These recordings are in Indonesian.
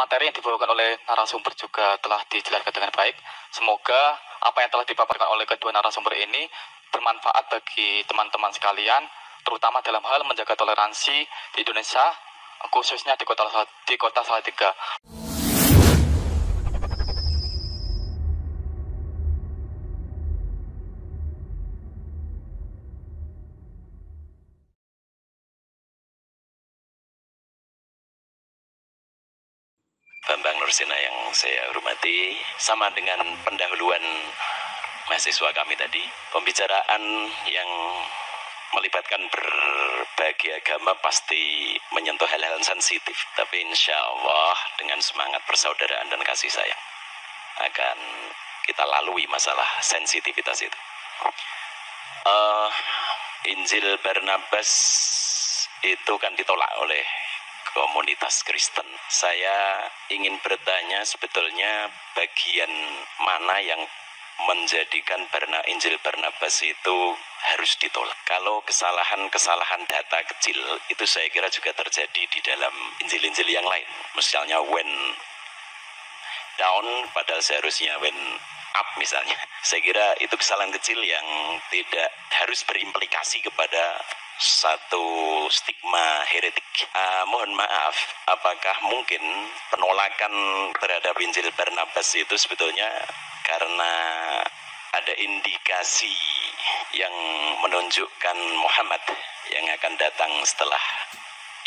materi yang dibawakan oleh narasumber juga telah dijelaskan dengan baik. Semoga apa yang telah dipaparkan oleh kedua narasumber ini bermanfaat bagi teman-teman sekalian, terutama dalam hal menjaga toleransi di Indonesia, khususnya di kota Salatiga. Bambang Nursina yang saya hormati, sama dengan pendahuluan mahasiswa kami tadi, pembicaraan yang melibatkan berbagai agama pasti menyentuh hal-hal sensitif, tapi insya Allah dengan semangat persaudaraan dan kasih sayang akan kita lalui masalah sensitivitas itu. Injil Barnabas itu kan ditolak oleh komunitas Kristen. Saya ingin bertanya, sebetulnya bagian mana yang menjadikan Injil Barnabas itu harus ditolak? Kalau kesalahan-kesalahan data kecil itu saya kira juga terjadi di dalam Injil-Injil yang lain. Misalnya when down padahal seharusnya when up misalnya. Saya kira itu kesalahan kecil yang tidak harus berimplikasi kepada satu stigma heretik. Mohon maaf, apakah mungkin penolakan terhadap Injil Barnabas itu sebetulnya karena ada indikasi yang menunjukkan Muhammad yang akan datang setelah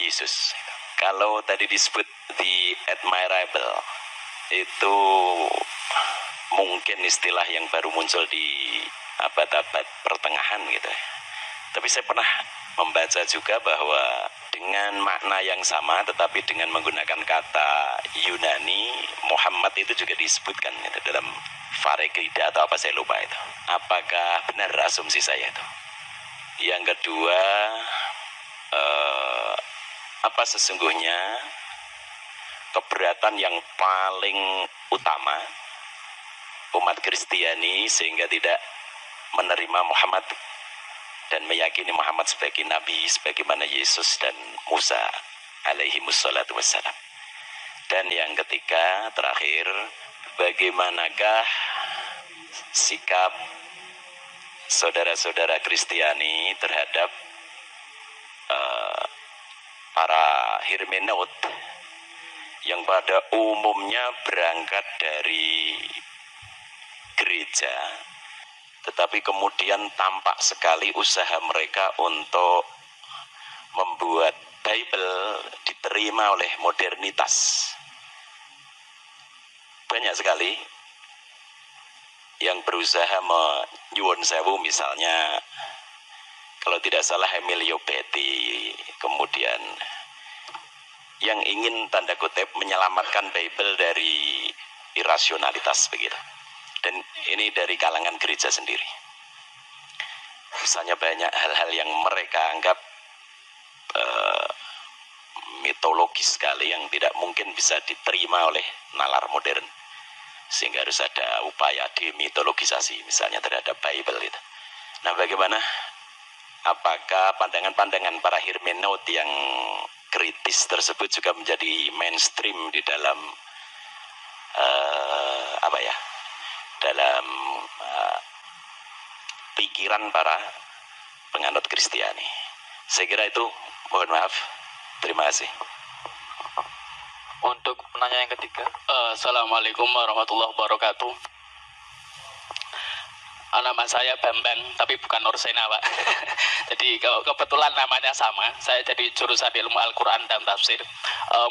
Yesus? Kalau tadi disebut the admirable, itu mungkin istilah yang baru muncul di abad-abad pertengahan gitu. Tapi saya pernah membaca juga bahwa dengan makna yang sama tetapi dengan menggunakan kata Yunani, Muhammad itu juga disebutkan gitu, dalam Farekrida atau apa saya lupa itu. Apakah benar asumsi saya itu? Yang kedua, apa sesungguhnya keberatan yang paling utama umat Kristiani sehingga tidak menerima Muhammad dan meyakini Muhammad sebagai nabi sebagaimana Yesus dan Musa alaihimussalatu wassalam? Dan yang ketiga, terakhir, bagaimanakah sikap saudara-saudara Kristiani terhadap para hermeneut yang pada umumnya berangkat dari gereja, tetapi kemudian tampak sekali usaha mereka untuk membuat Bible diterima oleh modernitas. Banyak sekali yang berusaha menyuwun sewu, misalnya kalau tidak salah Emilio Betti, kemudian yang ingin tanda kutip menyelamatkan Bible dari irasionalitas begitu. Dan ini dari kalangan gereja sendiri. Misalnya banyak hal-hal yang mereka anggap mitologis sekali yang tidak mungkin bisa diterima oleh nalar modern. Sehingga harus ada upaya demitologisasi misalnya terhadap Bible itu. Nah, bagaimana? Apakah pandangan-pandangan para hermeneut yang kritis tersebut juga menjadi mainstream di dalam dalam pikiran para penganut Kristiani? Saya kira itu, mohon maaf. Terima kasih. Untuk penanya yang ketiga, Assalamualaikum warahmatullahi wabarakatuh. Nama saya Bambang, tapi bukan Nursina, Pak. Jadi kebetulan namanya sama. Saya jadi jurusan ilmu Al-Quran dan tafsir.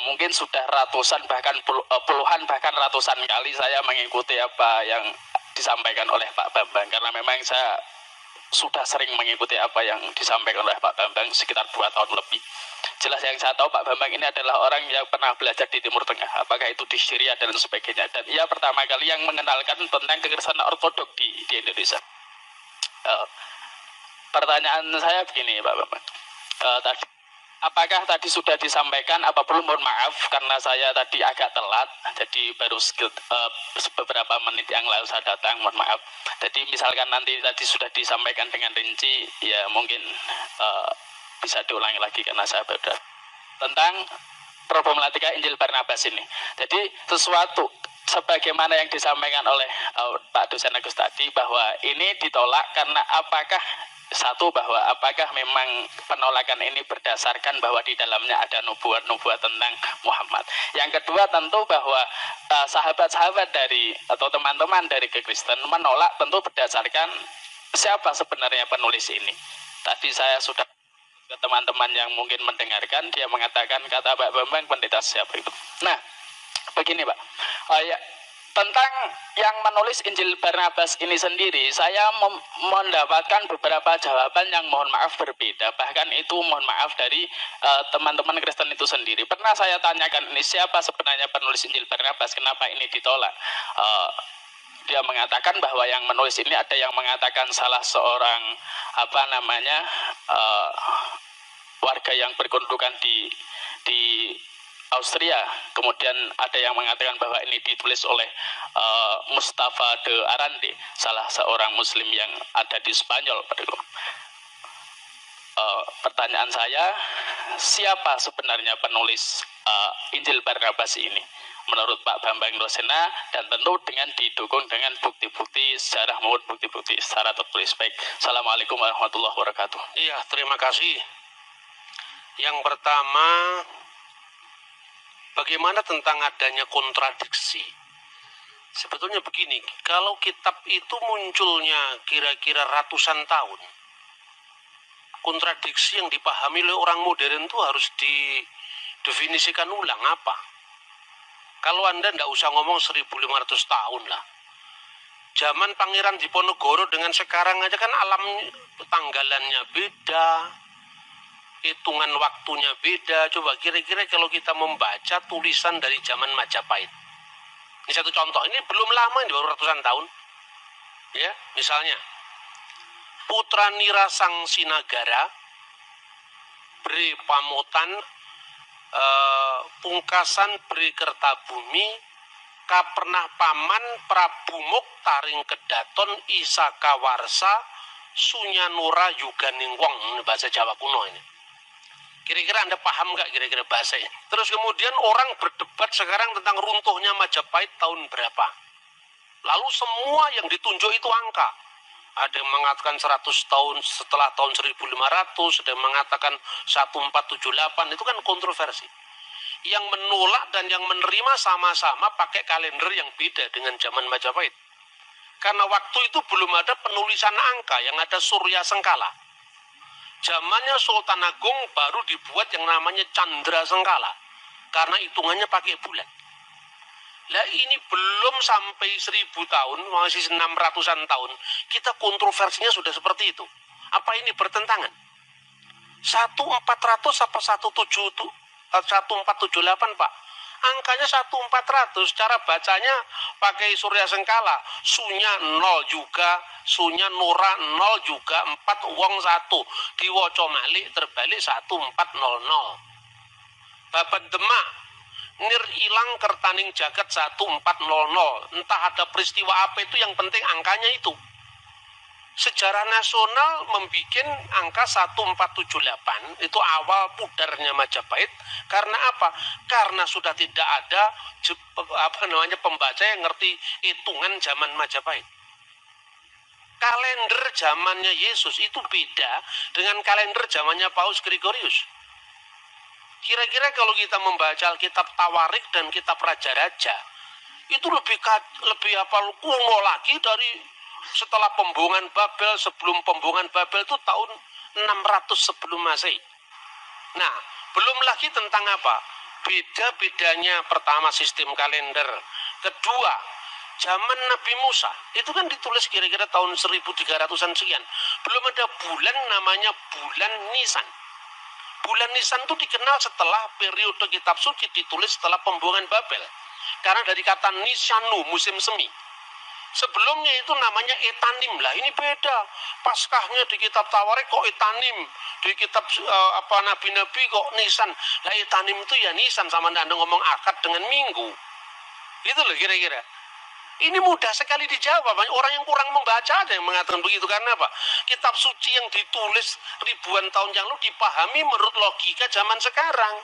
Mungkin sudah ratusan bahkan puluhan bahkan ratusan kali saya mengikuti apa yang disampaikan oleh Pak Bambang, karena memang saya sudah sering mengikuti apa yang disampaikan oleh Pak Bambang sekitar 2 tahun lebih. Jelas yang saya tahu, Pak Bambang ini adalah orang yang pernah belajar di Timur Tengah, apakah itu di Syria dan sebagainya. Dan ia pertama kali yang mengenalkan tentang kekristenan ortodok di Indonesia. Pertanyaan saya begini, Pak Bambang. Apakah tadi sudah disampaikan, apa perlu mohon maaf karena saya tadi agak telat, jadi baru beberapa menit yang lalu saya datang, mohon maaf. Jadi misalkan nanti tadi sudah disampaikan dengan rinci, ya mungkin bisa diulangi lagi karena saya baru tentang problematika Injil Barnabas ini. Jadi sesuatu sebagaimana yang disampaikan oleh Pak Dosen Agus tadi, bahwa ini ditolak karena apakah memang penolakan ini berdasarkan bahwa di dalamnya ada nubuat-nubuat tentang Muhammad. Yang kedua tentu bahwa sahabat-sahabat dari atau teman-teman dari Kristen menolak tentu berdasarkan siapa sebenarnya penulis ini. Tadi saya sudah ke teman-teman yang mungkin mendengarkan, dia mengatakan kata Pak Bambang pendeta siapa itu. Nah, begini Pak, tentang yang menulis Injil Barnabas ini sendiri, saya mendapatkan beberapa jawaban yang mohon maaf berbeda. Bahkan itu mohon maaf dari teman-teman Kristen itu sendiri. Pernah saya tanyakan ini siapa sebenarnya penulis Injil Barnabas, kenapa ini ditolak? Dia mengatakan bahwa yang menulis ini ada yang mengatakan salah seorang warga yang berkedudukan di Austria. Kemudian ada yang mengatakan bahwa ini ditulis oleh Mustafa de Arande, salah seorang Muslim yang ada di Spanyol. Pertanyaan saya, siapa sebenarnya penulis Injil Barnabas ini? Menurut Pak Bambang Rosena, dan tentu dengan didukung dengan bukti-bukti sejarah maupun bukti-bukti secara tertulis. Baik, Assalamualaikum warahmatullahi wabarakatuh. Iya, terima kasih. Yang pertama, bagaimana tentang adanya kontradiksi? Sebetulnya begini, kalau kitab itu munculnya kira-kira ratusan tahun, kontradiksi yang dipahami oleh orang modern itu harus didefinisikan ulang apa? Kalau Anda tidak usah ngomong 1500 tahun lah. Zaman Pangeran Diponegoro dengan sekarang aja kan alam tanggalannya beda, hitungan waktunya beda. Coba kira-kira kalau kita membaca tulisan dari zaman Majapahit. Ini satu contoh, ini belum lama, ini baru ratusan tahun. Ya, misalnya, Putra Nira Sang Sinagara, Bre Pamotan, pungkasan Bre Kertabumi, Kapernah Paman, Prabu Muktaring Kedaton, Isaka Warsa, Sunyanura Yuganingwong. Ini bahasa Jawa kuno ini. Kira-kira Anda paham nggak kira-kira bahasa ini? Terus kemudian orang berdebat sekarang tentang runtuhnya Majapahit tahun berapa. Lalu semua yang ditunjuk itu angka. Ada yang mengatakan 100 tahun setelah tahun 1500, ada yang mengatakan 1478, itu kan kontroversi. Yang menolak dan yang menerima sama-sama pakai kalender yang beda dengan zaman Majapahit. Karena waktu itu belum ada penulisan angka, yang ada Surya Sengkala. Zamannya Sultan Agung baru dibuat yang namanya Candra Sengkala, karena hitungannya pakai bulan. Lah ini belum sampai 1000 tahun, masih 600-an tahun, kita kontroversinya sudah seperti itu. Apa ini bertentangan? 1400 apa 1478 Pak? Angkanya 1400, cara bacanya pakai Surya Sengkala, Sunya 0 juga, Sunya Nura 0 juga, 4 wong 1, diwoco malik terbalik 1400. Babat Demak, Nir ilang kertaning jagat 1400. Entah ada peristiwa apa itu, yang penting angkanya itu. Sejarah nasional membuat angka 1478 itu awal pudarnya Majapahit. Karena apa? Karena sudah tidak ada pembaca yang ngerti hitungan zaman Majapahit. Kalender zamannya Yesus itu beda dengan kalender zamannya Paus Gregorius. Kira-kira kalau kita membaca Alkitab Tawarik dan Kitab Raja-Raja, itu lebih kuno lagi dari setelah pembuangan Babel. Sebelum pembuangan Babel itu tahun 600 sebelum Masehi. Nah, belum lagi tentang apa? Beda-bedanya pertama sistem kalender. Kedua, zaman Nabi Musa, itu kan ditulis kira-kira tahun 1300-an sekian. Belum ada bulan namanya bulan Nisan. Bulan Nisan itu dikenal setelah periode kitab suci ditulis setelah pembuangan Babel. Karena dari kata Nisanu, musim semi. Sebelumnya itu namanya Etanim. Lah ini beda. Paskahnya di kitab Tawarik kok Etanim. Di kitab Nabi-Nabi kok Nisan. Lah Etanim itu ya Nisan, sama Anda ngomong akad dengan minggu. Itu loh kira-kira. Ini mudah sekali dijawab. Orang yang kurang membaca ada yang mengatakan begitu. Karena apa? Kitab suci yang ditulis ribuan tahun yang lalu dipahami menurut logika zaman sekarang.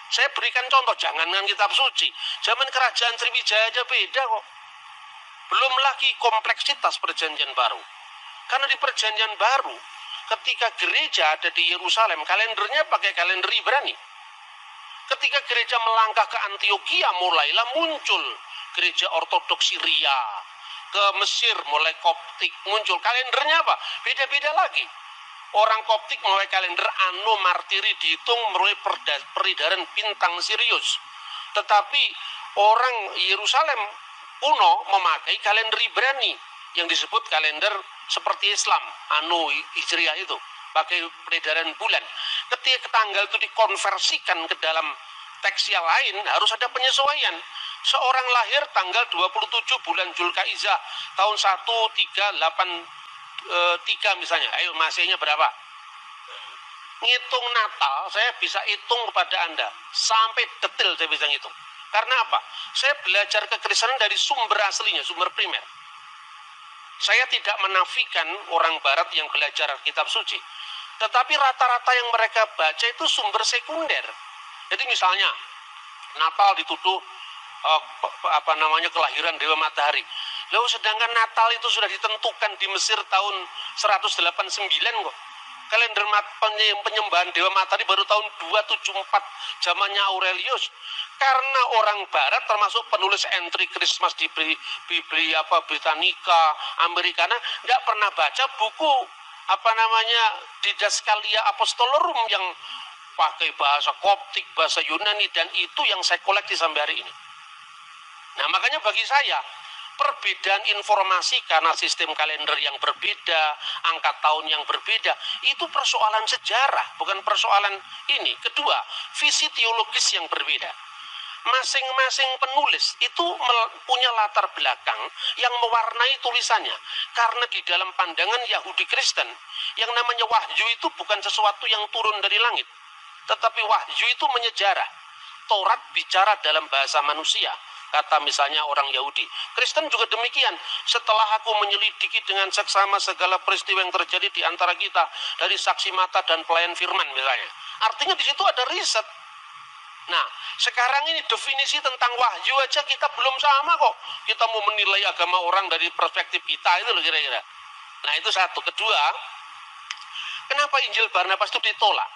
Saya berikan contoh, jangankan kitab suci. Zaman kerajaan Sriwijaya aja beda kok. Belum lagi kompleksitas perjanjian baru. Karena di perjanjian baru, ketika gereja ada di Yerusalem, kalendernya pakai kalender Ibrani. Ketika gereja melangkah ke Antioquia, mulailah muncul gereja ortodoks Syria. Ke Mesir, mulai Koptik muncul. Kalendernya apa? Beda-beda lagi. Orang Koptik mulai kalender Anno Martiri dihitung mulai peredaran bintang Sirius. Tetapi orang Yerusalem kuno memakai kalender Ibrani yang disebut kalender seperti Islam, Anno Hijriah itu, pakai peredaran bulan. Ketika tanggal itu dikonversikan ke dalam teks yang lain, harus ada penyesuaian. Seorang lahir tanggal 27 bulan Zulkaizah tahun 1383 misalnya. Ayo masihnya berapa? Ngitung Natal, saya bisa hitung kepada Anda. Sampai detail saya bisa ngitung. Karena apa? Saya belajar kekristenan dari sumber aslinya, sumber primer. Saya tidak menafikan orang barat yang belajar kitab suci. Tetapi rata-rata yang mereka baca itu sumber sekunder. Jadi misalnya, Natal dituduh kelahiran Dewa Matahari. Lalu sedangkan Natal itu sudah ditentukan di Mesir tahun 189 kok. Kalender penyembahan Dewa Matahari baru tahun 274 zamannya Aurelius. Karena orang barat termasuk penulis entry Christmas di Britannica, Americana tidak pernah baca buku Didaskalia Apostolorum yang pakai bahasa Koptik, bahasa Yunani, dan itu yang saya koleksi sampai hari ini. Nah, makanya bagi saya, perbedaan informasi karena sistem kalender yang berbeda, angka tahun yang berbeda, itu persoalan sejarah, bukan persoalan ini. Kedua, visi teologis yang berbeda. Masing-masing penulis itu punya latar belakang yang mewarnai tulisannya. Karena di dalam pandangan Yahudi Kristen, yang namanya wahyu itu bukan sesuatu yang turun dari langit, tetapi wahyu itu menyejarah. Taurat bicara dalam bahasa manusia, kata misalnya orang Yahudi. Kristen juga demikian. Setelah aku menyelidiki dengan seksama segala peristiwa yang terjadi di antara kita, dari saksi mata dan pelayan firman misalnya. Artinya di situ ada riset. Nah, sekarang ini definisi tentang wahyu aja kita belum sama kok. Kita mau menilai agama orang dari perspektif kita, itu loh kira-kira. Nah, itu satu. Kedua, kenapa Injil Barnabas itu ditolak?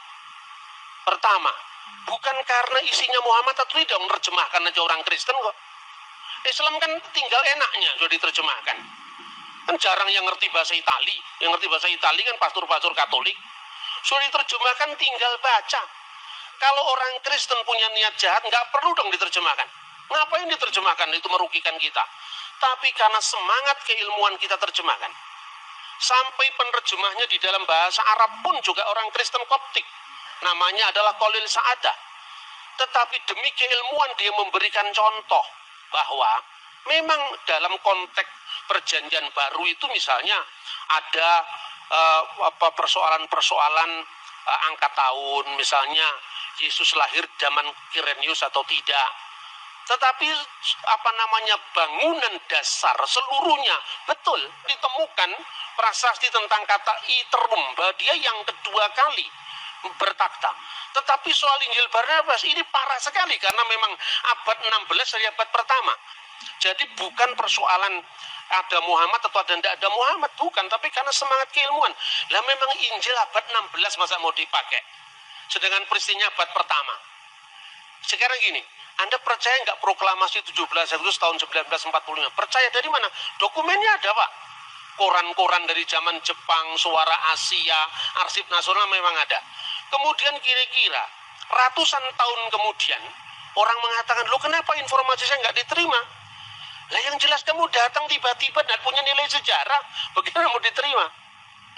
Pertama, bukan karena isinya Muhammad atau tidak, menerjemahkan aja orang Kristen kok. Islam kan tinggal enaknya sudah diterjemahkan. Kan jarang yang ngerti bahasa Itali. Yang ngerti bahasa Itali kan pastor-pastor Katolik. Sudah diterjemahkan tinggal baca. Kalau orang Kristen punya niat jahat, nggak perlu dong diterjemahkan. Ngapain diterjemahkan? Itu merugikan kita. Tapi karena semangat keilmuan kita terjemahkan. Sampai penerjemahnya di dalam bahasa Arab pun juga orang Kristen Koptik. Namanya adalah Khalil Sa'adah. Tetapi demi keilmuan dia memberikan contoh bahwa memang dalam konteks perjanjian baru itu misalnya ada persoalan-persoalan angka tahun, misalnya Yesus lahir zaman Kirenius atau tidak. Tetapi bangunan dasar seluruhnya betul ditemukan prasasti tentang kata iterum, bahwa dia yang kedua kali bertakhta. Tetapi soal Injil Barnabas ini parah sekali karena memang abad 16 dari abad pertama. Jadi bukan persoalan ada Muhammad atau ada tidak ada Muhammad, bukan, tapi karena semangat keilmuan. Lah memang Injil abad 16 masa mau dipakai, sedangkan peristiwanya abad pertama. Sekarang gini, Anda percaya nggak proklamasi 17 Agustus tahun 1945? Percaya dari mana? Dokumennya ada, Pak. Koran-koran dari zaman Jepang, Suara Asia, Arsip Nasional memang ada. Kemudian kira-kira ratusan tahun kemudian orang mengatakan, loh kenapa informasi saya nggak diterima? Lah yang jelas kamu datang tiba-tiba dan punya nilai sejarah, bagaimana mau diterima?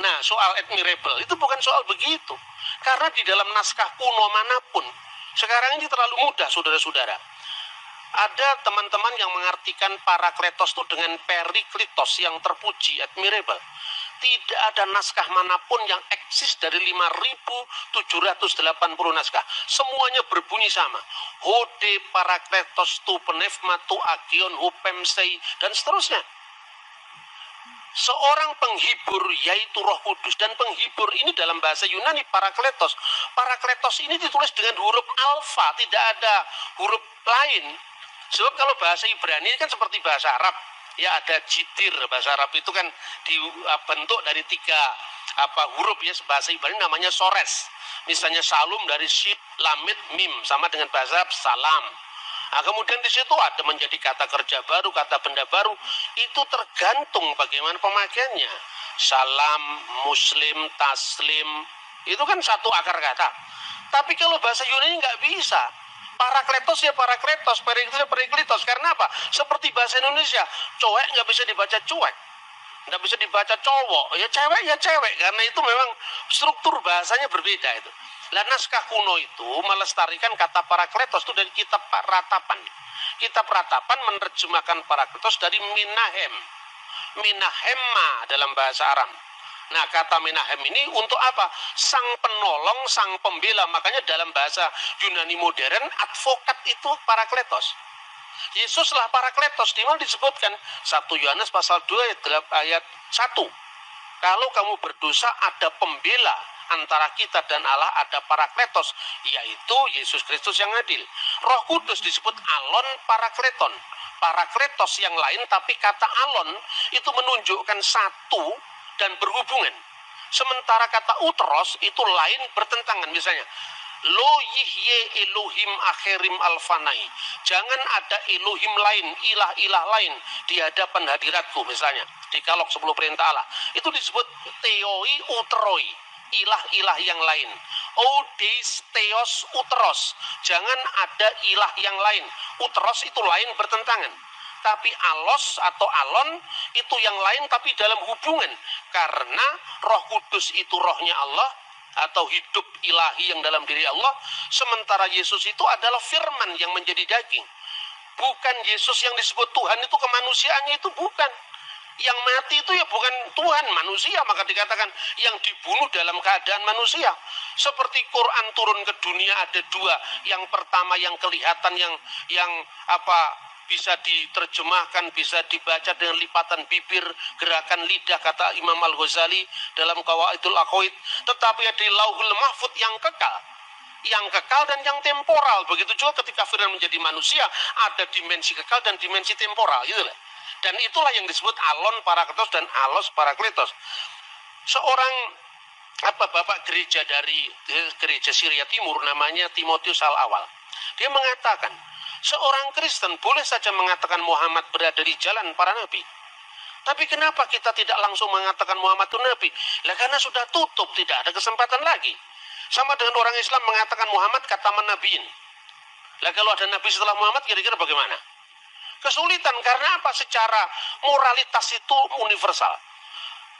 Nah, soal admirable itu bukan soal begitu. Karena di dalam naskah kuno manapun, sekarang ini terlalu mudah, saudara-saudara. Ada teman-teman yang mengartikan Parakletos itu dengan Periklitos yang terpuji, admirable. Tidak ada naskah manapun yang eksis dari 5.780 naskah. Semuanya berbunyi sama. Hode Parakletos tu penefma tu agion hupemsei, dan seterusnya. seorang penghibur yaitu Roh Kudus, dan penghibur ini dalam bahasa Yunani parakletos. Parakletos ini ditulis dengan huruf alfa, tidak ada huruf lain. Sebab kalau bahasa Ibrani kan seperti bahasa Arab, ya ada jitir. Bahasa Arab itu kan dibentuk dari 3 huruf, ya. Bahasa Ibrani namanya sores. Misalnya salum dari shin, lamit, mim, sama dengan bahasa Arab salam. Nah, kemudian di situ ada menjadi kata kerja baru, kata benda baru. Itu tergantung bagaimana pemakaiannya. Salam, muslim, taslim, itu kan satu akar kata. Tapi kalau bahasa Yunani nggak bisa. Parakletos ya parakletos, periklitos ya periklitos. Karena apa? Seperti bahasa Indonesia, cowek nggak bisa dibaca cuek, nggak bisa dibaca cowok, ya cewek. Karena itu memang struktur bahasanya berbeda itu. Lah naskah kuno itu melestarikan kata parakletos itu dari kitab ratapan. Kitab ratapan menerjemahkan parakletos dari minahem. Minahemma dalam bahasa Aram. Nah, kata minahem ini untuk apa? Sang penolong, sang pembela. Makanya dalam bahasa Yunani modern, advokat itu parakletos. Yesuslah parakletos. Di mana disebutkan 1 Yohanes pasal 2 ayat 1. Kalau kamu berdosa ada pembela antara kita dan Allah, ada parakletos, yaitu Yesus Kristus yang adil. Roh Kudus disebut alon parakleton. Parakletos yang lain, tapi kata alon itu menunjukkan satu dan berhubungan. Sementara kata uteros itu lain bertentangan. Misalnya, lo yihye Elohim akhirim alfanai. Jangan ada Elohim lain, ilah-ilah lain di hadapan hadiratku. Misalnya, di Kalok 10 perintah Allah. Itu disebut theoi uteroi, ilah-ilah yang lain. Odes theos uteros. Jangan ada ilah yang lain. Uteros itu lain bertentangan. Tapi alos atau alon itu yang lain tapi dalam hubungan. Karena Roh Kudus itu rohnya Allah atau hidup ilahi yang dalam diri Allah. Sementara Yesus itu adalah firman yang menjadi daging. Bukan Yesus yang disebut Tuhan itu kemanusiaannya itu bukan. Yang mati itu ya bukan Tuhan, manusia. Maka dikatakan yang dibunuh dalam keadaan manusia. Seperti Quran turun ke dunia ada 2. Yang pertama yang kelihatan, yang bisa diterjemahkan, bisa dibaca dengan lipatan bibir, gerakan lidah, kata Imam Al-Ghazali dalam Qawaidul Aqaid. Tetapi ada Lauhul Mahfud yang kekal dan yang temporal. Begitu juga ketika firman menjadi manusia, ada dimensi kekal dan dimensi temporal, gitu lah. Dan itulah yang disebut alon parakletos dan alos parakletos. Seorang bapak gereja dari gereja Syria Timur, namanya Timotius Al-Awal, dia mengatakan, seorang Kristen boleh saja mengatakan Muhammad berada di jalan para nabi. Tapi kenapa kita tidak langsung mengatakan Muhammad itu nabi? Lah karena sudah tutup, tidak ada kesempatan lagi. Sama dengan orang Islam mengatakan Muhammad kataman nabiin. Lah kalau ada nabi setelah Muhammad kira-kira bagaimana? Kesulitan. Karena apa? Secara moralitas itu universal.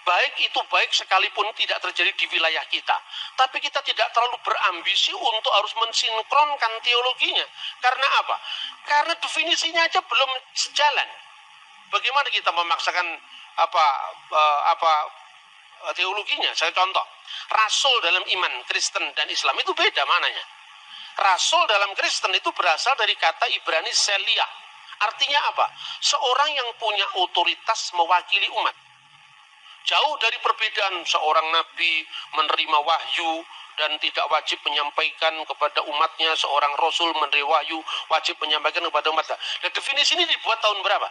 Baik itu baik sekalipun tidak terjadi di wilayah kita. Tapi kita tidak terlalu berambisi untuk harus mensinkronkan teologinya. Karena apa? Karena definisinya aja belum sejalan. Bagaimana kita memaksakan teologinya? Saya contoh. Rasul dalam iman Kristen dan Islam itu beda mananya. Rasul dalam Kristen itu berasal dari kata Ibrani Selia. Artinya apa? Seorang yang punya otoritas mewakili umat. Jauh dari perbedaan seorang nabi menerima wahyu dan tidak wajib menyampaikan kepada umatnya, seorang rasul menerima wahyu wajib menyampaikan kepada umatnya. Nah, definisi ini dibuat tahun berapa?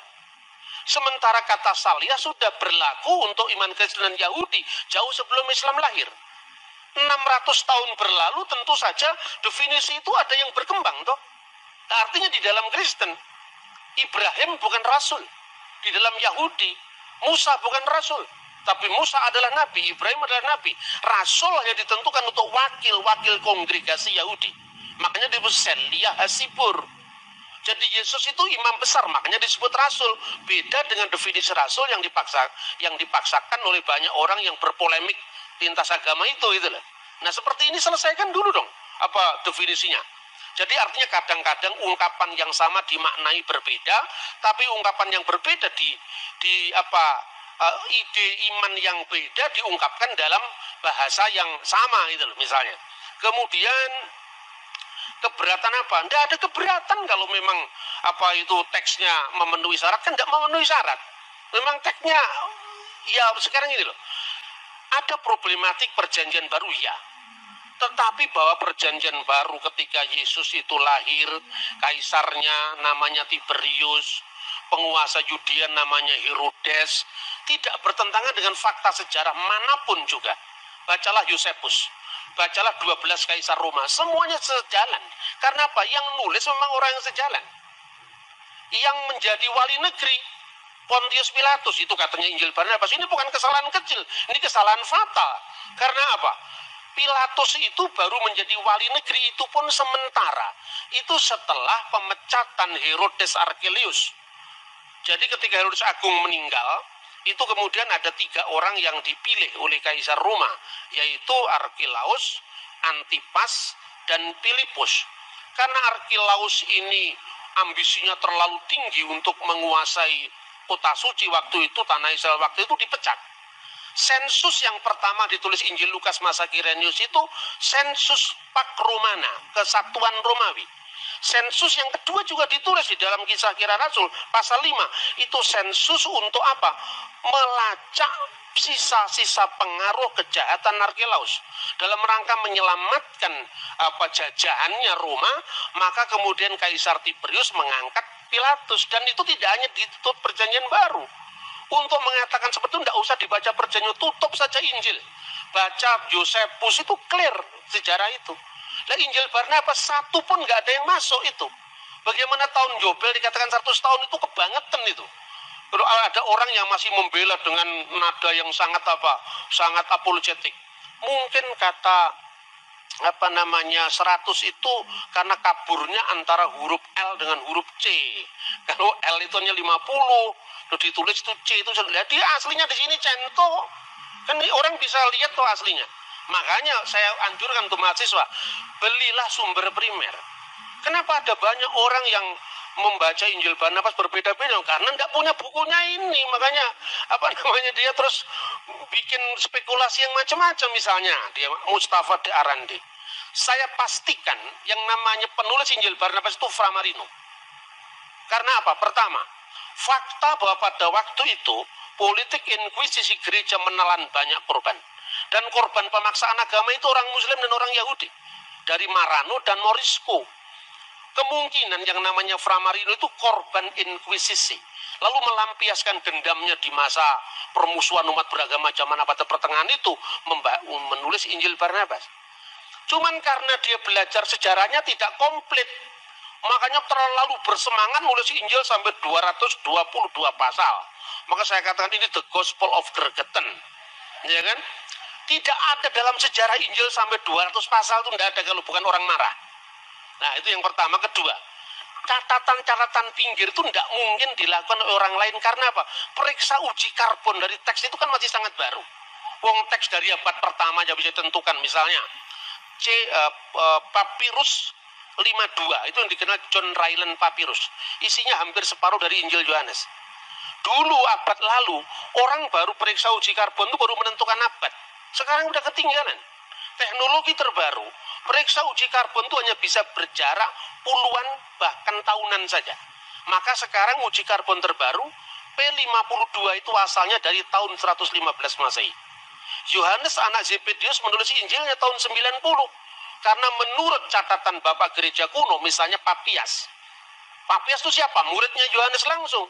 Sementara kata Salia sudah berlaku untuk iman Kristen dan Yahudi jauh sebelum Islam lahir. 600 tahun berlalu tentu saja definisi itu ada yang berkembang toh. Artinya di dalam Kristen Ibrahim bukan rasul, di dalam Yahudi Musa bukan rasul. Tapi Musa adalah nabi, Ibrahim adalah nabi. Rasul hanya ditentukan untuk wakil-wakil kongregasi Yahudi. Makanya disebut Selia Hasibur. Jadi Yesus itu imam besar, makanya disebut rasul. Beda dengan definisi rasul yang dipaksakan oleh banyak orang yang berpolemik lintas agama itu loh. Nah, seperti ini selesaikan dulu dong definisinya. Jadi artinya kadang-kadang ungkapan yang sama dimaknai berbeda, tapi ungkapan yang berbeda ide iman yang beda diungkapkan dalam bahasa yang sama itu loh misalnya. Kemudian keberatan apa? Tidak ada keberatan kalau memang teksnya memenuhi syarat, kan tidak memenuhi syarat. Memang teksnya Ya sekarang ini loh, ada problematik perjanjian baru ya. Tetapi bahwa perjanjian baru ketika Yesus itu lahir, kaisarnya namanya Tiberius, penguasa Yudea namanya Herodes, tidak bertentangan dengan fakta sejarah manapun juga. Bacalah Yosefus, bacalah 12 kaisar Roma, semuanya sejalan. Karena apa? Yang nulis memang orang yang sejalan. Yang menjadi wali negeri Pontius Pilatus, itu katanya Injil Barnabas, ini bukan kesalahan kecil, ini kesalahan fatal. Karena apa? Pilatus itu baru menjadi wali negeri, itu pun sementara. Itu setelah pemecatan Herodes Archelaus. Jadi ketika Herodes Agung meninggal, itu kemudian ada 3 orang yang dipilih oleh Kaisar Roma, yaitu Archelaus, Antipas, dan Filipus. Karena Archelaus ini ambisinya terlalu tinggi untuk menguasai kota suci waktu itu, tanah Israel waktu itu, dipecat. Sensus yang pertama ditulis Injil Lukas masa Kirenius itu sensus Pax Romana, kesatuan Romawi. Sensus yang kedua juga ditulis di dalam Kisah Kira Rasul pasal 5. Itu sensus untuk apa? Melacak sisa-sisa pengaruh kejahatan Archelaus dalam rangka menyelamatkan jajahannya Roma. Maka kemudian Kaisar Tiberius mengangkat Pilatus, dan itu tidak hanya ditutup perjanjian baru. Untuk mengatakan seperti itu tidak usah dibaca perjanjian, tutup saja Injil. Baca Yosefus, itu clear sejarah itu. Nah, Injil Barnabas satu pun nggak ada yang masuk itu. Bagaimana tahun Yobel dikatakan 100 tahun, itu kebangetan itu. Kalau ada orang yang masih membela dengan nada yang sangat apologetik. Mungkin kata 100 itu karena kaburnya antara huruf L dengan huruf C. Kalau L itu hanya 50, ditulis itu C itu, dia aslinya di sini cento. Kan orang bisa lihat tuh aslinya. Makanya saya anjurkan untuk mahasiswa, belilah sumber primer. Kenapa ada banyak orang yang membaca Injil Barnabas berbeda-beda? Karena tidak punya bukunya ini. Makanya dia terus bikin spekulasi yang macam-macam. Misalnya dia Mustafa de Arandi. Saya pastikan yang namanya penulis Injil Barnabas itu Framarino. Karena apa? Pertama, fakta bahwa pada waktu itu politik inkuisisi gereja menelan banyak korban. Dan korban pemaksaan agama itu orang Muslim dan orang Yahudi. Dari Marano dan Morisco. Kemungkinan yang namanya Framarino itu korban inkuisisi. Lalu melampiaskan dendamnya di masa permusuhan umat beragama zaman abad pertengahan itu, menulis Injil Barnabas. Cuman karena dia belajar sejarahnya tidak komplit, makanya terlalu bersemangat nulis Injil sampai 222 pasal. Maka saya katakan ini the Gospel of Gregetan. Ya kan? Tidak ada dalam sejarah Injil sampai 200 pasal itu, tidak ada kalau bukan orang marah. Nah, itu yang pertama. Kedua, catatan-catatan pinggir itu tidak mungkin dilakukan oleh orang lain. Karena apa? Periksa uji karbon dari teks itu kan masih sangat baru. Wong teks dari abad pertama aja bisa ditentukan. Misalnya Papyrus 52, itu yang dikenal John Ryland Papyrus. Isinya hampir separuh dari Injil Yohanes. Dulu abad lalu, orang baru periksa uji karbon itu baru menentukan abad. Sekarang udah ketinggalan. Teknologi terbaru, periksa uji karbon itu hanya bisa berjarak puluhan bahkan tahunan saja. Maka sekarang uji karbon terbaru P52 itu asalnya dari tahun 115 Masehi. Yohanes anak Zebedius menulis Injilnya tahun 90. Karena menurut catatan Bapak Gereja kuno, misalnya Papias. Papias itu siapa? Muridnya Yohanes langsung.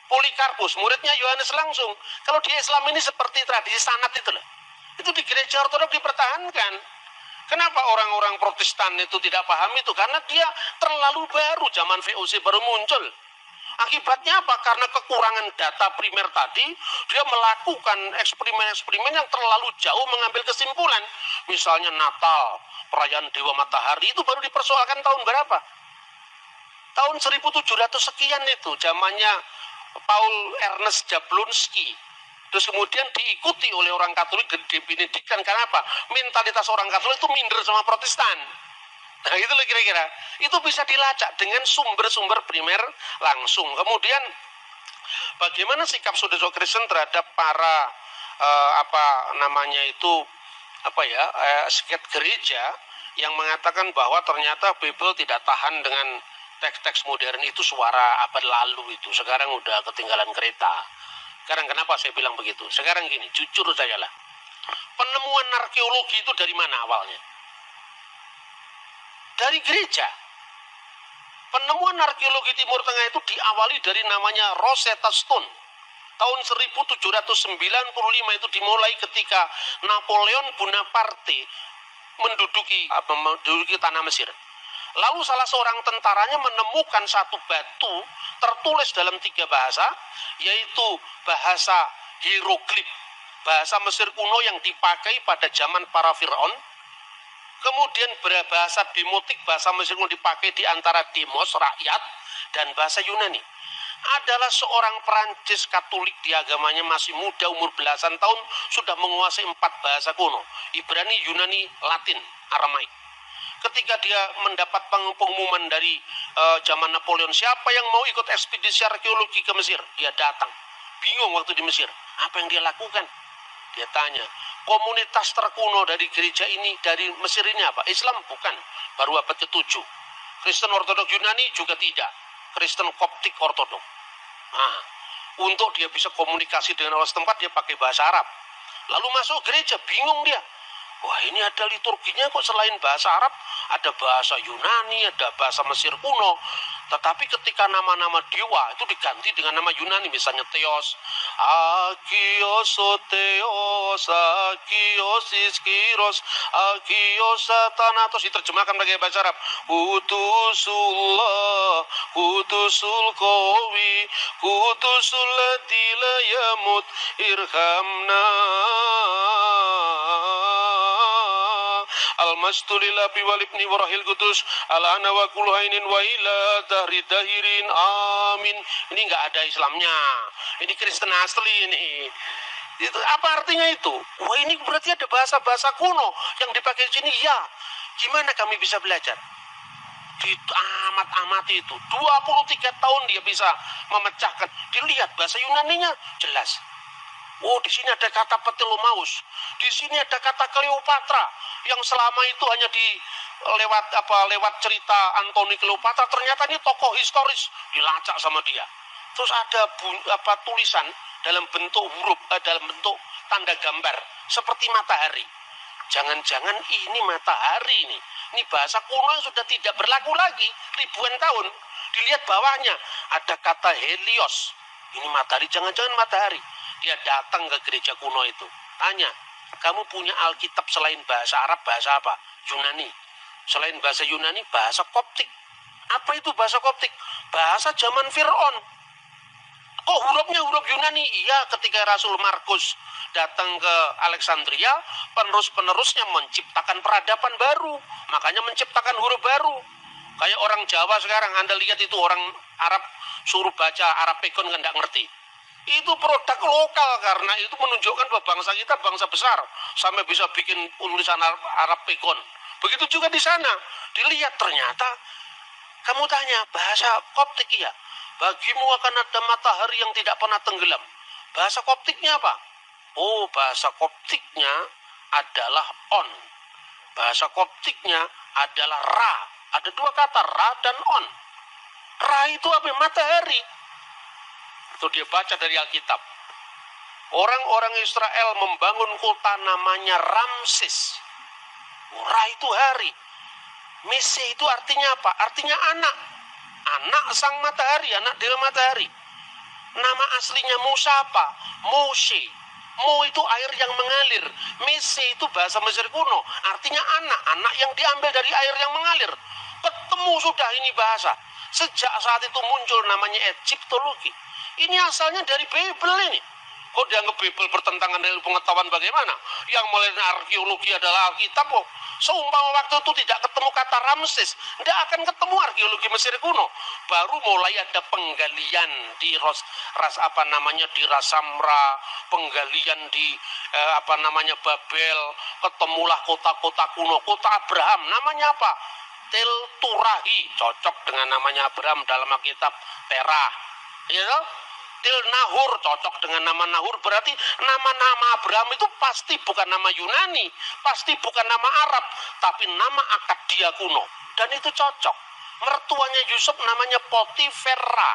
Polikarpus, muridnya Yohanes langsung. Kalau di Islam ini seperti tradisi sanad itu loh. Itu di gereja ortodoks dipertahankan. Kenapa orang-orang Protestan itu tidak paham itu? Karena dia terlalu baru, zaman VOC baru muncul. Akibatnya apa? Karena kekurangan data primer tadi, dia melakukan eksperimen-eksperimen yang terlalu jauh mengambil kesimpulan. Misalnya Natal, perayaan Dewa Matahari, itu baru dipersoalkan tahun berapa? Tahun 1700 sekian itu, zamannya Paul Ernest Jablonski. Terus kemudian diikuti oleh orang Katolik di Benediktan. Karena apa? Mentalitas orang Katolik itu minder sama Protestan. Nah, itu kira-kira. Itu bisa dilacak dengan sumber-sumber primer langsung. Kemudian bagaimana sikap saudara Kristen terhadap para seket gereja yang mengatakan bahwa ternyata Bible tidak tahan dengan teks-teks modern itu, suara abad lalu itu. Sekarang udah ketinggalan kereta. Sekarang kenapa saya bilang begitu? Sekarang gini, jujur sajalah. Penemuan arkeologi itu dari mana awalnya? Dari gereja. Penemuan arkeologi Timur Tengah itu diawali dari namanya Rosetta Stone. Tahun 1795 itu dimulai ketika Napoleon Bonaparte menduduki tanah Mesir. Lalu salah seorang tentaranya menemukan satu batu tertulis dalam 3 bahasa, yaitu bahasa hieroglif, bahasa Mesir kuno yang dipakai pada zaman para Firaun. Kemudian bahasa demotik, bahasa Mesir kuno dipakai di antara demos, rakyat, dan bahasa Yunani. Adalah seorang Perancis Katolik, di agamanya masih muda, umur belasan tahun, sudah menguasai 4 bahasa kuno, Ibrani, Yunani, Latin, Aramaik. Ketika dia mendapat pengumuman dari zaman Napoleon, siapa yang mau ikut ekspedisi arkeologi ke Mesir, dia datang. Bingung waktu di Mesir, apa yang dia lakukan? Dia tanya, komunitas terkuno dari gereja ini, dari Mesir ini apa? Islam? Bukan, baru abad ke-7. Kristen Ortodok Yunani juga tidak. Kristen Koptik Ortodok. Nah, untuk dia bisa komunikasi dengan orang setempat, dia pakai bahasa Arab. Lalu masuk gereja, bingung dia. Wah, ini ada liturginya kok, selain bahasa Arab, ada bahasa Yunani, ada bahasa Mesir kuno. Tetapi ketika nama-nama dewa itu diganti dengan nama Yunani, misalnya Theos, Agios, Theos, Agios, Iskiros, Agios, Thanatos, diterjemahkan pakai bahasa Arab. Kudusullah, Kudusul Qawi, Kudusul Ladila Yamut, Irhamna. Al-Mastulillah biwalibni warahil kudus ala ana wa kulhainin wa ila dahri dahirin amin. Ini nggak ada Islamnya, ini Kristen asli ini. Itu apa artinya itu? Wah, ini berarti ada bahasa-bahasa kuno yang dipakai di sini. Ya, gimana kami bisa belajar? Amat-amati itu 23 tahun dia bisa memecahkan. Dilihat bahasa Yunaninya jelas. Oh, di sini ada kata Ptolomaus, di sini ada kata Cleopatra yang selama itu hanya lewat cerita Antoni Cleopatra, ternyata ini tokoh historis, dilacak sama dia. Terus ada tulisan dalam bentuk huruf, dalam bentuk tanda gambar seperti matahari. Jangan-jangan ini matahari ini bahasa kuno yang sudah tidak berlaku lagi ribuan tahun. Dilihat bawahnya ada kata Helios, ini matahari, jangan-jangan matahari. Dia datang ke gereja kuno itu, tanya, kamu punya Alkitab selain bahasa Arab, bahasa apa? Yunani. Selain bahasa Yunani, bahasa Koptik. Apa itu bahasa Koptik? Bahasa zaman Fir'aun. Kok hurufnya huruf Yunani? Iya, ketika Rasul Markus datang ke Alexandria, penerus-penerusnya menciptakan peradaban baru. Makanya menciptakan huruf baru. Kayak orang Jawa sekarang, Anda lihat itu orang Arab, suruh baca Arab Pegon kan tidak ngerti. Itu produk lokal, karena itu menunjukkan bahwa bangsa kita bangsa besar sampai bisa bikin tulisan Arab Pegon. Begitu juga di sana. Dilihat ternyata, kamu tanya bahasa Koptik, ya. Bagimu akan ada matahari yang tidak pernah tenggelam. Bahasa Koptiknya apa? Oh, bahasa Koptiknya adalah on. Bahasa Koptiknya adalah ra. Ada 2 kata, ra dan on. Ra itu apa? Matahari. Itu dia baca dari Alkitab. Orang-orang Israel membangun kota namanya Ramses. Ra itu hari. Mese itu artinya apa? Artinya anak. Anak sang matahari, anak dewa matahari. Nama aslinya Musa apa? Moshe. Mo itu air yang mengalir. Mese itu bahasa Mesir kuno, artinya anak. Anak yang diambil dari air yang mengalir. Ketemu sudah ini bahasa. Sejak saat itu muncul namanya Egyptologi. Ini asalnya dari Bible ini. Kok dianggap Bible bertentangan dengan pengetahuan bagaimana? Yang mulai arkeologi adalah Alkitab kok. Seumpama waktu itu tidak ketemu kata Ramses, tidak akan ketemu arkeologi Mesir kuno. Baru mulai ada penggalian di di Rasamra, penggalian di Babel, ketemulah kota-kota kuno, kota Abraham, namanya apa? Tel Turahi, cocok dengan namanya Abraham dalam Alkitab, Terah. Ya, Til Nahur, cocok dengan nama Nahur. Berarti nama-nama Abraham itu pasti bukan nama Yunani, pasti bukan nama Arab, tapi nama Akadia kuno. Dan itu cocok. Mertuanya Yusuf namanya Potifera.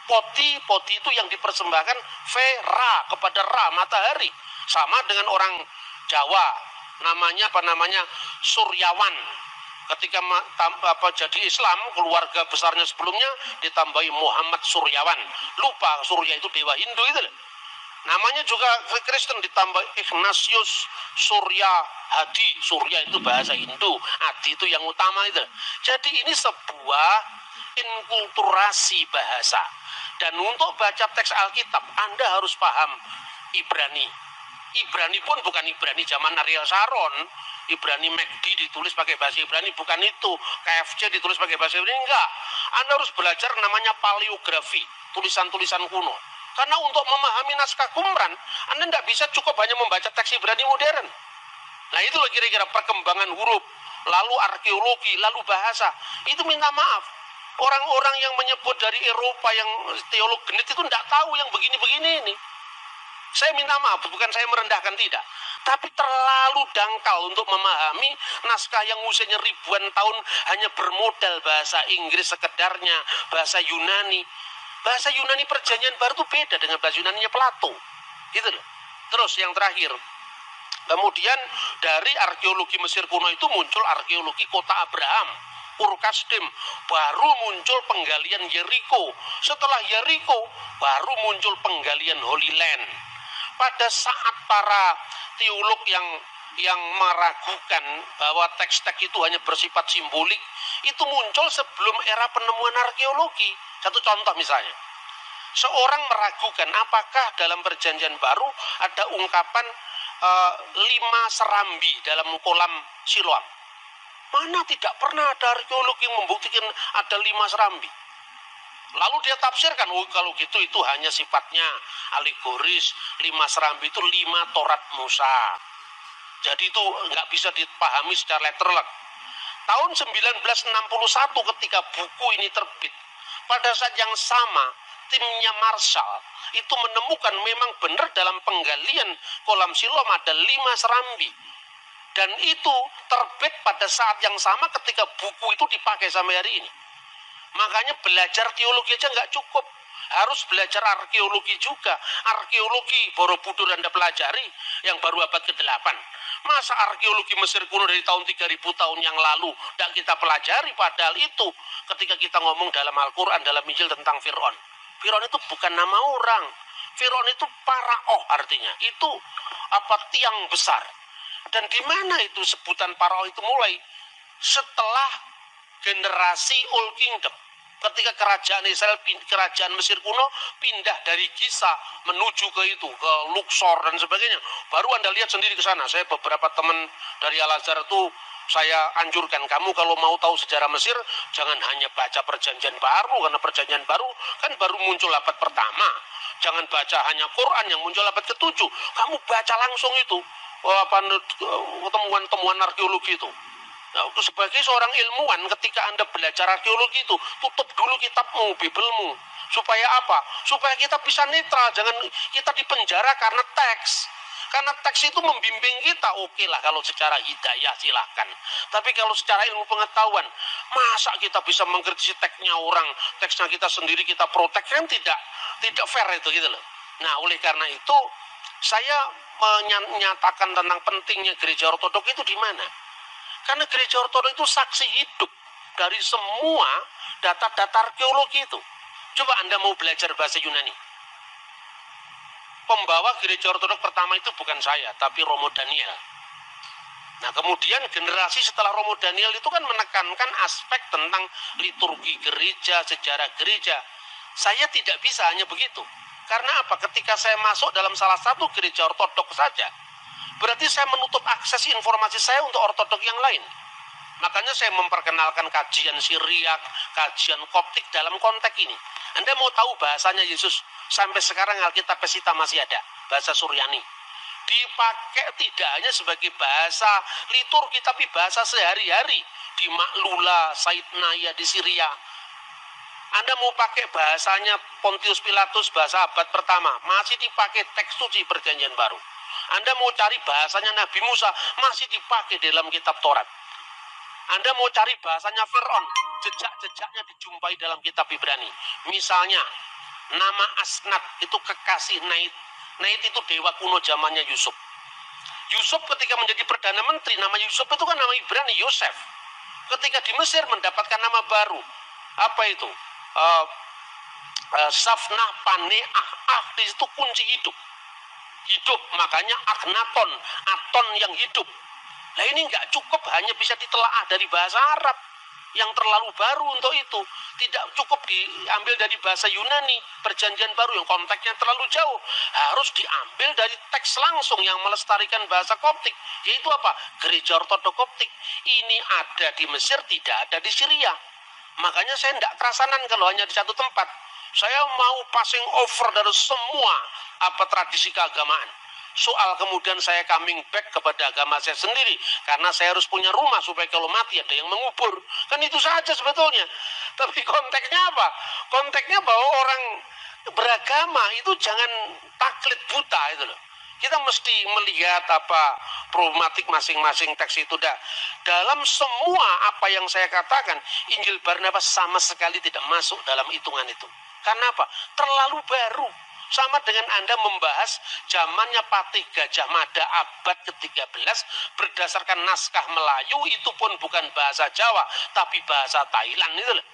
Poti itu yang dipersembahkan Vera kepada Ra, matahari. Sama dengan orang Jawa, namanya Suryawan. Ketika jadi Islam, keluarga besarnya sebelumnya ditambahi Muhammad Suryawan. Lupa Surya itu dewa Hindu itu loh. Namanya juga Kristen ditambah Ignatius Surya Hadi. Surya itu bahasa Hindu, Hadi itu yang utama itu. Jadi ini sebuah inkulturasi bahasa. Dan untuk baca teks Alkitab, Anda harus paham Ibrani. Ibrani pun bukan Ibrani zaman Ariel Sharon. Ibrani McD ditulis pakai bahasa Ibrani, bukan itu. KFC ditulis pakai bahasa Ibrani, enggak. Anda harus belajar namanya paleografi, tulisan-tulisan kuno. Karena untuk memahami naskah Qumran, Anda tidak bisa cukup hanya membaca teks Ibrani modern. Nah itu loh kira-kira perkembangan huruf, lalu arkeologi, lalu bahasa. Itu minta maaf. Orang-orang yang menyebut dari Eropa yang teolog genit itu tidak tahu yang begini-begini ini. Saya minta maaf, bukan saya merendahkan, tidak. Tapi terlalu dangkal untuk memahami naskah yang usianya ribuan tahun hanya bermodal bahasa Inggris sekedarnya, bahasa Yunani. Bahasa Yunani Perjanjian Baru itu beda dengan bahasa Yunaninya Plato. Gitu loh. Terus yang terakhir, kemudian dari arkeologi Mesir kuno itu muncul arkeologi kota Abraham, Ur-Kasdim, baru muncul penggalian Yeriko. Setelah Yeriko, baru muncul penggalian Holy Land. Pada saat para teolog yang meragukan bahwa teks-teks itu hanya bersifat simbolik, itu muncul sebelum era penemuan arkeologi. Satu contoh misalnya, seorang meragukan apakah dalam Perjanjian Baru ada ungkapan 5 serambi dalam kolam Siloam. Mana tidak pernah ada arkeologi yang membuktikan ada 5 serambi. Lalu dia tafsirkan, kalau gitu itu hanya sifatnya alegoris. 5 serambi itu 5 Torat Musa. Jadi itu nggak bisa dipahami secara literal. Tahun 1961 ketika buku ini terbit, pada saat yang sama timnya Marshall itu menemukan memang benar dalam penggalian kolam Siloam ada 5 serambi. Dan itu terbit pada saat yang sama ketika buku itu dipakai sampai hari ini. Makanya belajar teologi aja nggak cukup, harus belajar arkeologi juga. Arkeologi Borobudur Anda pelajari yang baru abad ke-8. Masa arkeologi Mesir kuno dari tahun 3000 tahun yang lalu dan kita pelajari, padahal itu ketika kita ngomong dalam Al-Quran, dalam Injil tentang Fir'aun. Fir'aun itu bukan nama orang. Fir'aun itu paraoh artinya. Itu tiang besar. Dan di mana itu sebutan paraoh itu mulai? Setelah generasi Old Kingdom, ketika kerajaan Israel, kerajaan Mesir kuno pindah dari Giza menuju ke Luxor dan sebagainya, baru Anda lihat sendiri ke sana. Saya beberapa teman dari Al-Azhar itu saya anjurkan, kamu kalau mau tahu sejarah Mesir jangan hanya baca Perjanjian Baru, karena Perjanjian Baru kan baru muncul abad pertama. Jangan baca hanya Quran yang muncul abad ke-7, kamu baca langsung itu temuan-temuan arkeologi itu. Nah, sebagai seorang ilmuwan, ketika Anda belajar arkeologi itu, tutup dulu kitabmu, Bibelmu. Supaya apa? Supaya kita bisa netral, jangan kita dipenjara karena teks. Karena teks itu membimbing kita, oke lah kalau secara hidayah silahkan. Tapi kalau secara ilmu pengetahuan, masa kita bisa mengkritisi teksnya orang, teksnya kita sendiri kita protek, kan tidak fair itu gitu loh. Nah, oleh karena itu, saya menyatakan tentang pentingnya gereja ortodok itu di mana? Karena gereja ortodok itu saksi hidup dari semua data-data arkeologi itu. Coba Anda mau belajar bahasa Yunani. Pembawa gereja ortodok pertama itu bukan saya, tapi Romo Daniel. Nah, kemudian generasi setelah Romo Daniel itu kan menekankan aspek tentang liturgi gereja, sejarah gereja. Saya tidak bisa hanya begitu. Karena apa? Ketika saya masuk dalam salah satu gereja ortodok saja, berarti saya menutup akses informasi saya untuk ortodok yang lain. Makanya saya memperkenalkan kajian Syriak, kajian Koptik dalam konteks ini. Anda mau tahu bahasanya Yesus, sampai sekarang Alkitab Pesita masih ada, bahasa Suryani. Dipakai tidak hanya sebagai bahasa liturgi, tapi bahasa sehari-hari. Di Maklula, Saidnaya, di Syria. Anda mau pakai bahasanya Pontius Pilatus, bahasa abad pertama, masih dipakai teks suci Perjanjian Baru. Anda mau cari bahasanya Nabi Musa, masih dipakai dalam kitab Taurat. Anda mau cari bahasanya Fir'aun, jejak-jejaknya dijumpai dalam kitab Ibrani. Misalnya, nama Asnat itu kekasih Nait. Nait itu dewa kuno zamannya Yusuf. Yusuf ketika menjadi Perdana Menteri, nama Yusuf itu kan nama Ibrani, Yosef. Ketika di Mesir mendapatkan nama baru. Apa itu? Safnah Paneah. Di situ kunci hidup. Hidup, makanya Akhenaton, Aton yang hidup. Nah ini nggak cukup hanya bisa ditelaah dari bahasa Arab yang terlalu baru untuk itu. Tidak cukup diambil dari bahasa Yunani, perjanjian baru yang konteksnya terlalu jauh. Harus diambil dari teks langsung yang melestarikan bahasa Koptik. Yaitu apa? Gereja Ortodok Koptik. Ini ada di Mesir, tidak ada di Syria. Makanya saya tidak kerasanan kalau hanya di satu tempat. Saya mau passing over dari semua tradisi keagamaan. Soal kemudian saya coming back kepada agama saya sendiri karena saya harus punya rumah supaya kalau mati ada yang mengubur. Kan itu saja sebetulnya. Tapi konteksnya apa? Konteksnya bahwa orang beragama itu jangan taklid buta itu loh. Kita mesti melihat problematik masing-masing teks itu. Dalam semua apa yang saya katakan, Injil Barnabas sama sekali tidak masuk dalam hitungan itu. Karena apa? Terlalu baru. Sama dengan Anda membahas zamannya Patih Gajah Mada abad ke-13 berdasarkan naskah Melayu, itu pun bukan bahasa Jawa, tapi bahasa Thailand itu loh.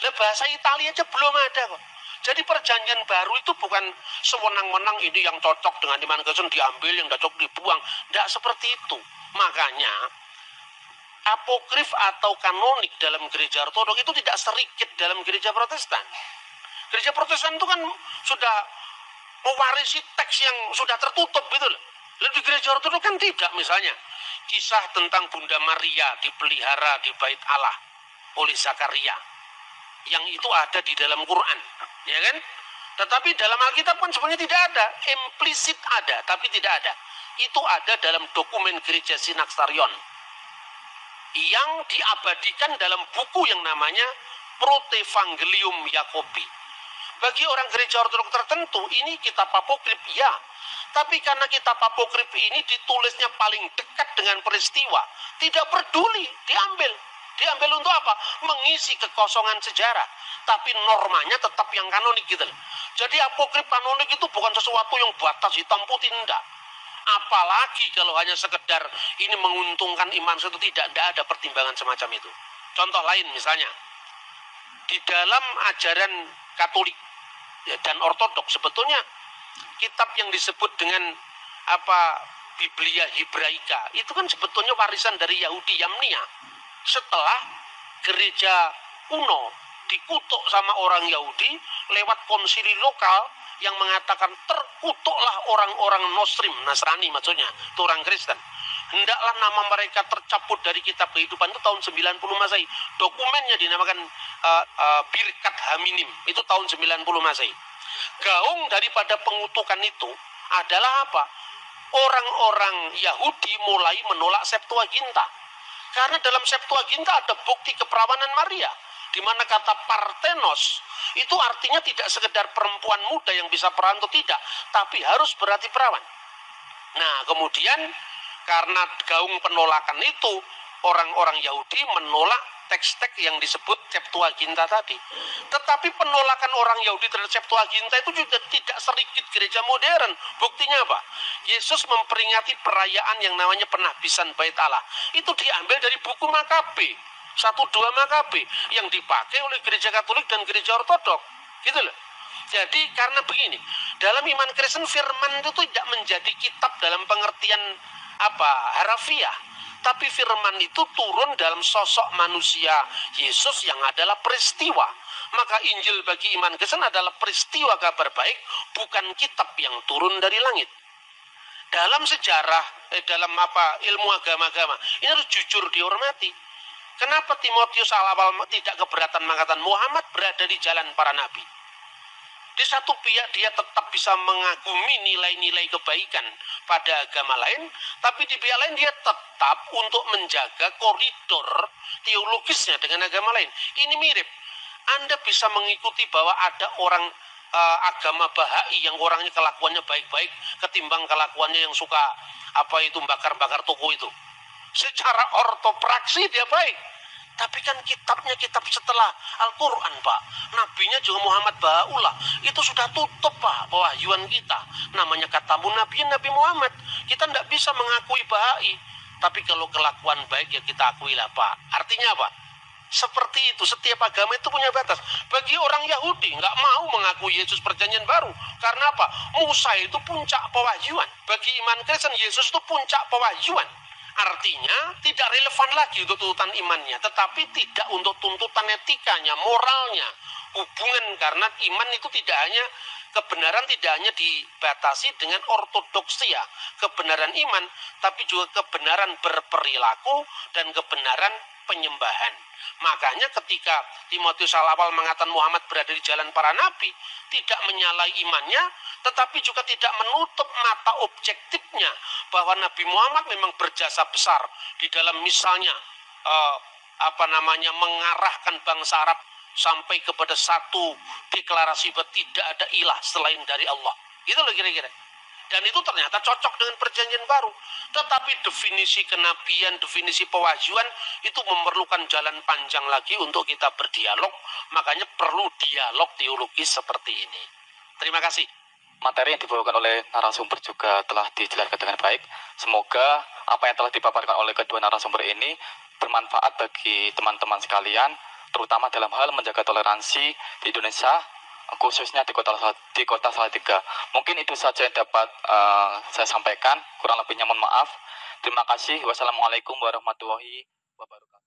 Lah bahasa Italia aja belum ada kok. Jadi perjanjian baru itu bukan sewenang-wenang ini yang cocok dengan iman Kristen diambil, yang cocok dibuang. Tidak seperti itu. Makanya apokrif atau kanonik dalam gereja Ortodok itu tidak sedikit dalam gereja Protestan. Gereja Protestan itu kan sudah mewarisi teks yang sudah tertutup gitu loh. Lalu di gereja Ortodok kan tidak, misalnya kisah tentang Bunda Maria dipelihara di Bait Allah oleh Zakaria. Yang itu ada di dalam Quran, ya kan? Tetapi dalam Alkitab kan sebenarnya tidak ada, implisit ada, tapi tidak ada. Itu ada dalam dokumen gereja Synaxarion yang diabadikan dalam buku yang namanya Protevangelium Yakobi. Bagi orang gereja Ortodok tertentu, ini kitab apokrif, ya. Tapi karena kitab apokrif ini ditulisnya paling dekat dengan peristiwa, tidak peduli, diambil. Diambil untuk apa? Mengisi kekosongan sejarah. Tapi normanya tetap yang kanonik gitu. Jadi apokrif kanonik itu bukan sesuatu yang batas hitam putih, enggak. Apalagi kalau hanya sekedar ini menguntungkan iman itu, tidak ada pertimbangan semacam itu. Contoh lain misalnya, di dalam ajaran Katolik dan Ortodok sebetulnya kitab yang disebut dengan Biblia Hebraika itu kan sebetulnya warisan dari Yahudi Yamnia. Setelah gereja kuno dikutuk sama orang Yahudi lewat konsili lokal yang mengatakan terkutuklah orang-orang Nasrani maksudnya, itu orang Kristen. Hendaklah nama mereka tercabut dari kitab kehidupan, itu tahun 90 Masehi. Dokumennya dinamakan Birkat Haminim, itu tahun 90 Masehi. Gaung daripada pengutukan itu adalah apa? Orang-orang Yahudi mulai menolak Septuaginta. Karena dalam Septuaginta ada bukti keperawanan Maria, di mana kata Parthenos itu artinya tidak sekedar perempuan muda yang bisa perawan atau tidak, tapi harus berarti perawan. Nah, kemudian karena gaung penolakan itu, orang-orang Yahudi menolak teks-teks yang disebut Septuaginta tadi. Tetapi penolakan orang Yahudi terhadap Septuaginta itu juga tidak sedikit gereja modern. Buktinya apa? Yesus memperingati perayaan yang namanya penahbisan Bait Allah. Itu diambil dari buku Makabe, 1-2 Makabe, yang dipakai oleh gereja Katolik dan gereja Ortodok. Gitu loh. Jadi karena begini, dalam iman Kristen firman itu tidak menjadi kitab dalam pengertian harafiah, tapi firman itu turun dalam sosok manusia Yesus yang adalah peristiwa. Maka Injil bagi iman Kristen adalah peristiwa kabar baik, bukan kitab yang turun dari langit. Dalam sejarah, dalam ilmu agama-agama, ini harus jujur dihormati. Kenapa Timotius awal tidak keberatan mengatakan Muhammad berada di jalan para nabi? Di satu pihak dia tetap bisa mengagumi nilai-nilai kebaikan pada agama lain, tapi di pihak lain dia tetap untuk menjaga koridor teologisnya dengan agama lain. Ini mirip. Anda bisa mengikuti bahwa ada orang agama Bahai yang orangnya kelakuannya baik-baik ketimbang kelakuannya yang suka bakar-bakar toko itu. Secara ortopraksi dia baik, Tapi kan kitabnya kitab setelah Al-Quran, Pak. Nabinya juga Muhammad Ba'ullah. Itu sudah tutup, Pak, pewahyuan kita. Namanya katamu Nabi Muhammad. Kita tidak bisa mengakui bahai. Tapi kalau kelakuan baik ya kita akui lah, Pak. Artinya apa? Seperti itu, setiap agama itu punya batas. Bagi orang Yahudi nggak mau mengakui Yesus perjanjian baru. Karena apa? Musa itu puncak pewahyuan. Bagi iman Kristen, Yesus itu puncak pewahyuan. Artinya tidak relevan lagi untuk tuntutan imannya, tetapi tidak untuk tuntutan etikanya, moralnya, hubungan. Karena iman itu tidak hanya kebenaran, tidak hanya dibatasi dengan ortodoksia kebenaran iman, tapi juga kebenaran berperilaku dan kebenaran penyembahan. Makanya ketika Timotius awal mengatakan Muhammad berada di jalan para nabi, tidak menyalahi imannya, tetapi juga tidak menutup mata objektifnya bahwa Nabi Muhammad memang berjasa besar di dalam misalnya mengarahkan bangsa Arab sampai kepada satu deklarasi bahwa tidak ada ilah selain dari Allah. Itu loh kira-kira. Dan itu ternyata cocok dengan perjanjian baru. Tetapi definisi kenabian, definisi pewahyuan itu memerlukan jalan panjang lagi untuk kita berdialog. Makanya perlu dialog teologis seperti ini. Terima kasih. Materi yang dibawakan oleh narasumber juga telah dijelaskan dengan baik. Semoga apa yang telah dipaparkan oleh kedua narasumber ini bermanfaat bagi teman-teman sekalian, terutama dalam hal menjaga toleransi di Indonesia, khususnya di kota Salatiga. Mungkin itu saja yang dapat saya sampaikan. Kurang lebihnya mohon maaf. Terima kasih. Wassalamualaikum warahmatullahi wabarakatuh.